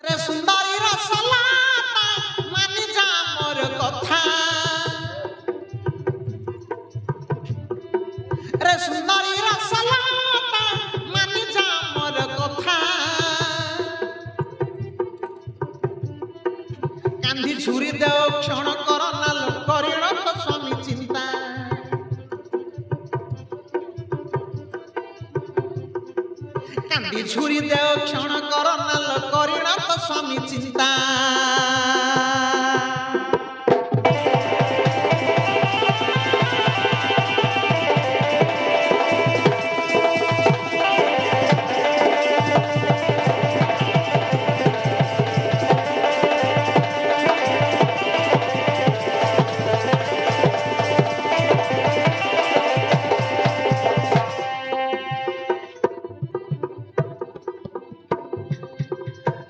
रे सुंदरी रसलाता मानि जा मोर कथा रे सुंदरी रसलाता मानि जा मोर कथा कांधी छुरी देव क्षण कर नाल करिण तो स्वामी चिंता कांदी छुरी देव क्षण कर नाल करिण तो स्वामी चिंता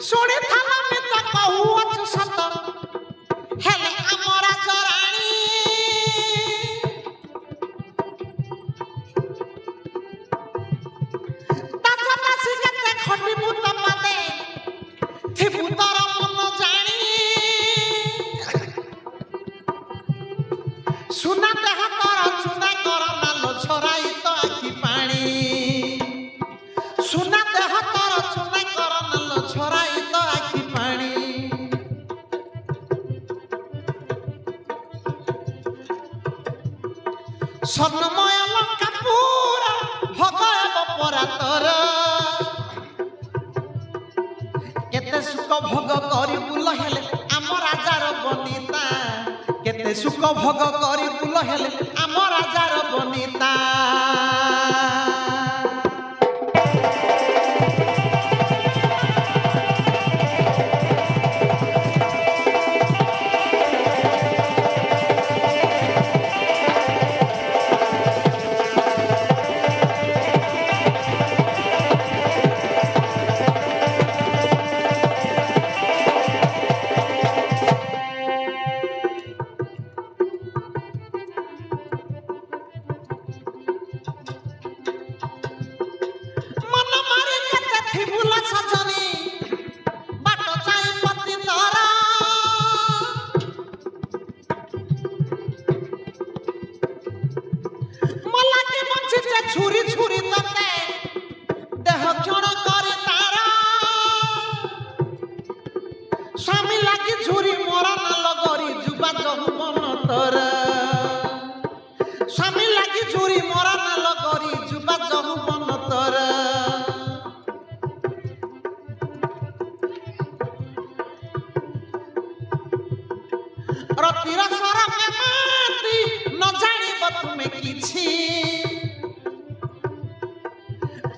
सुनी थाना में तो कहू अच्छ सत हेले हमरा जरानी तासा तासी कते खटी भूत पदे थी भूतर मन जानी सुना देह कर चुना कर नालो छराई तो आखि पानी सुना देह कर चुना कर नालो छराई तो आखि पानी स्वर्णमय लंका पूरा भगव परातर केते सुख भोग करी बुल हेले आम राजार बनिता केते सुख भोग करी बुल हेले आम राजार बनिता छुरी छुरी तते देह क्षण करे तारा स्वामी लागी छुरी मोरा न लगरी जुबा जहुमन तर स्वामी लागी छुरी मोरा न लगरी जुबा जहुमन तर रतिर सर में माती न जानिब तुमे किछि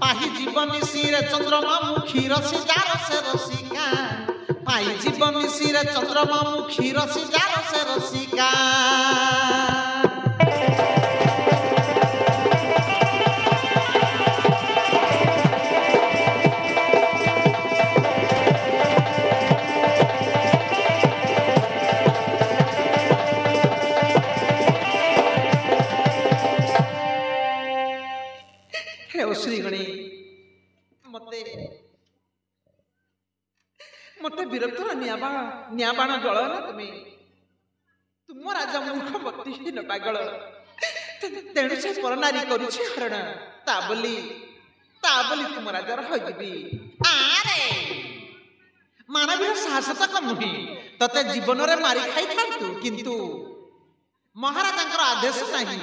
पाही जीवन सिरे चंद्रमा मुखी रसी जार से रसिका पाही जीवन सिरे चंद्रमा मुखी रसी जार से रसिका श्रीगणी मते मते विरक्त नियाबाण जल ना तुम्हें तुम राजा मूर्ख भक्तिहीन पागल तेणु से परनारी करुछि हरण ता बोली तुम राजा रही आरे मानवीय साहस तो कम नुहे तते जीवन रे मारी खाई थांतु किंतु महाराजा आदेश नहीं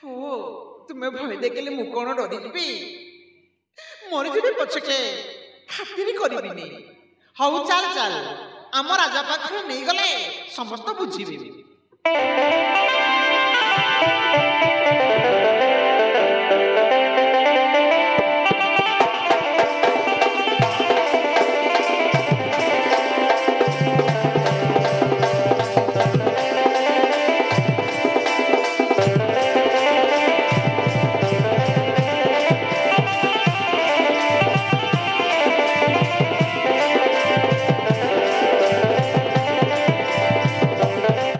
ओ तुम्हें भय देखले मु कौन डरी जी मरीजी पछके खातिर करी हऊ चल चल आम राजा पाखे नहीं गले समस्त बुझी।